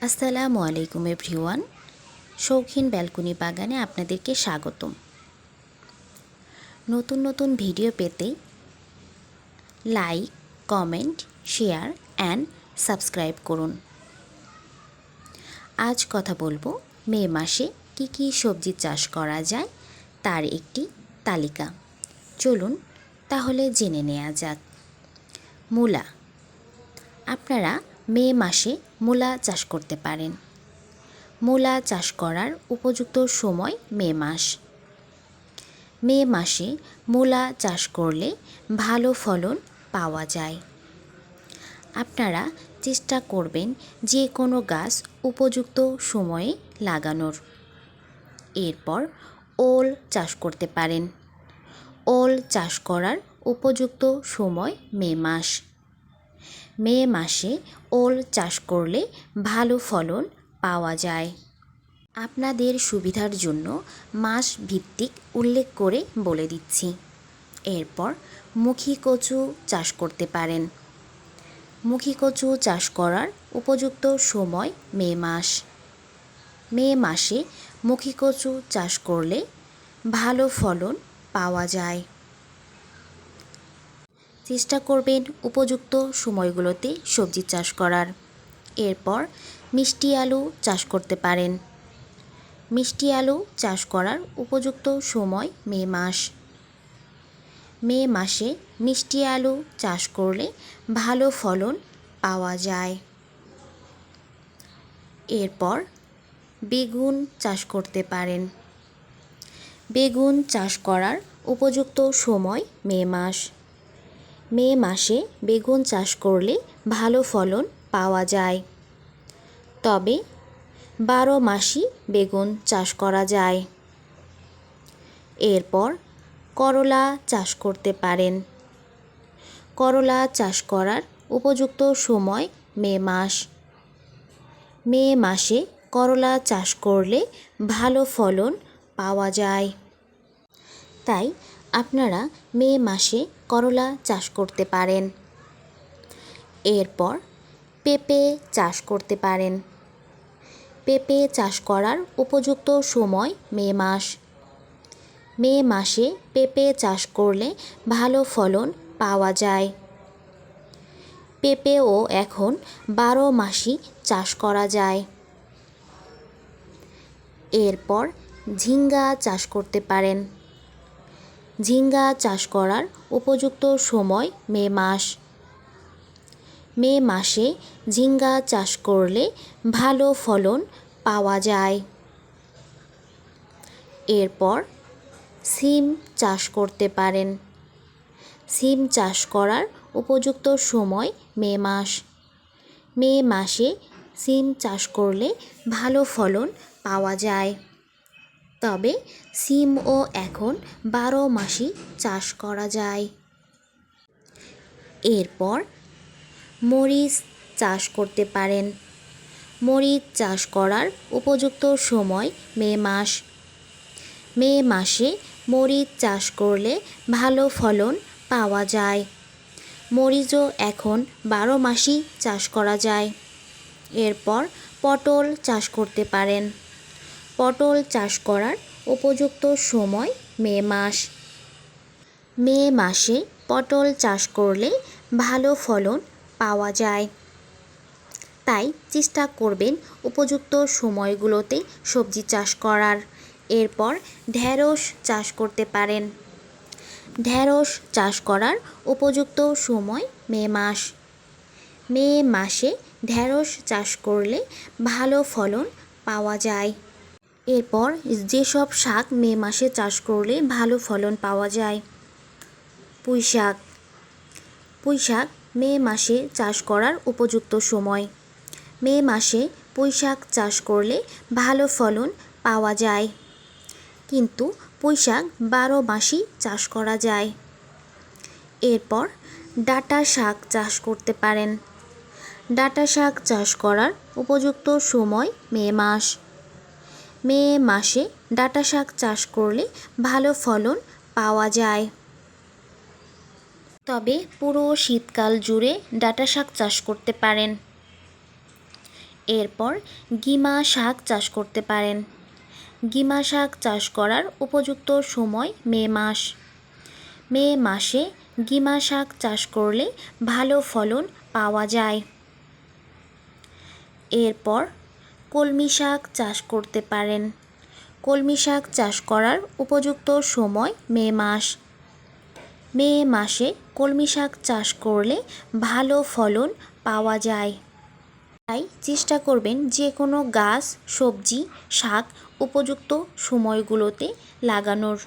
আসসালামু আলাইকুম এভরিওয়ান। শৌখিন ব্যালকনি বাগানে আপনাদেরকে স্বাগতম। নতুন নতুন ভিডিও পেতে like, comment, share and subscribe করুন। আজ কথা বলবো মে মাসে কি কি সবজি চাষ করা যায় তার একটি তালিকা। চলুন তাহলে জেনে নেওয়া যাক। মূলা। আপনারা মে মাসে মূলা চাষ করতে পারেন। মূলা চাষ করার উপযুক্ত সময় মে মাস। মে মাসে মূলা চাষ করলে ভালো ফলন পাওয়া যায়। আপনারা চেষ্টা করবেন যে কোনো গাছ উপযুক্ত সময়ে লাগানোর। এরপর ওল চাষ করতে পারেন। ওল চাষ করার উপযুক্ত সময় মে মাস। মে মাসে ওল চাষ করলে ভালো ফলন পাওয়া যায়। আপনাদের সুবিধার জন্য মাস ভিত্তিক উল্লেখ করে বলে দিচ্ছি। এরপর মুখী কচু চাষ করতে পারেন। মুখী কচু চাষ করার উপযুক্ত সময় মে মাস। মে মাসে মুখী কচু চাষ করলে ভালো ফলন পাওয়া যায়। চেষ্টা করবেন উপযুক্ত সময়গুলোতে সবজি চাষ করার। এরপর মিষ্টি আলু চাষ করতে পারেন। মিষ্টি আলু চাষ করার উপযুক্ত সময় মে মাস। মে মাসে মিষ্টি আলু চাষ করলে ভালো ফলন পাওয়া যায়। এরপর বেগুন চাষ করতে পারেন। বেগুন চাষ করার উপযুক্ত সময় মে মাস। মে মাসে বেগুন চাষ করলে ভালো ফলন পাওয়া যায়। তবে 12 মাসই বেগুন চাষ করা যায়। এরপর করলা চাষ করতে পারেন। করলা চাষ করার উপযুক্ত সময় মে মাস। মে মাসে করলা চাষ করলে ভালো ফলন পাওয়া যায়। তাই আপনারা মে মাসে করলা চাষ করতে পারেন। এরপর পেঁপে চাষ করতে পারেন। পেঁপে চাষ করার উপযুক্ত সময় মে মাস। মে মাসে পেঁপে চাষ করলে ভালো ফলন পাওয়া যায়। পেঁপেও এখন 12 মাসই চাষ করা যায়। এরপর ঝিঙ্গা চাষ করতে পারেন। ঝিঙ্গা চাষ করার উপযুক্ত সময় মে মাস। মে মাসে ঝিঙ্গা চাষ করলে ভালো ফলন পাওয়া যায়। এরপর সিম চাষ করতে পারেন। সিম চাষ করার উপযুক্ত সময় মে মাস। মে মাসে সিম চাষ করলে ভালো ফলন পাওয়া যায়। তবে সিমও এখন 12 মাসই চাষ করা যায়। এরপর মরিচ চাষ করতে পারেন। মরিচ চাষ করার উপযুক্ত সময় মে মাস। মে মাসে মরিচ চাষ করলে ভালো ফলন পাওয়া যায়। মরিচও এখন 12 মাসই চাষ করা যায়। এরপর পটল চাষ করতে পারেন। পটল চাষ করার উপযুক্ত সময় মে মাস। মে মাসে পটল চাষ করলে ভালো ফলন পাওয়া যায়। তাই চেষ্টা করবেন উপযুক্ত সময়গুলোতে সবজি চাষ করার। এরপর ঢেঁড়স চাষ করতে পারেন। ঢেঁড়স চাষ করার উপযুক্ত সময় মে মাস। মে মাসে ঢেঁড়স চাষ করলে ভালো ফলন পাওয়া যায়। এরপর যেসব শাক মে মাসে চাষ করলে ভালো ফলন পাওয়া যায়। পুঁই শাক। পুঁই শাক মে মাসে চাষ করার উপযুক্ত সময়। মে মাসে পুঁই শাক চাষ করলে ভালো ফলন পাওয়া যায়। কিন্তু পুঁই শাক 12 মাসই চাষ করা যায়। এরপর ডাঁটা শাক চাষ করতে পারেন। ডাঁটা শাক চাষ করার উপযুক্ত সময় মে মাস। মে মাসে ডাঁটা শাক চাষ করলে ভালো ফলন পাওয়া যায়। তবে পুরো শীতকাল জুড়ে ডাঁটা শাক চাষ করতে পারেন। এরপর গিমা শাক চাষ করতে পারেন। গিমা শাক চাষ করার উপযুক্ত সময় মে মাস। মে মাসে গিমা শাক চাষ করলে ভালো ফলন পাওয়া যায়। এরপর কলমি শাক চাষ করতে পারেন। কলমি শাক চাষ করার উপযুক্ত সময় মে মাস। মে মাসে কলমি শাক চাষ করলে ভালো ফলন পাওয়া যায়। তাই চেষ্টা করবেন যে কোনো গাছ, সবজি, শাক উপযুক্ত সময়গুলোতে লাগানোর।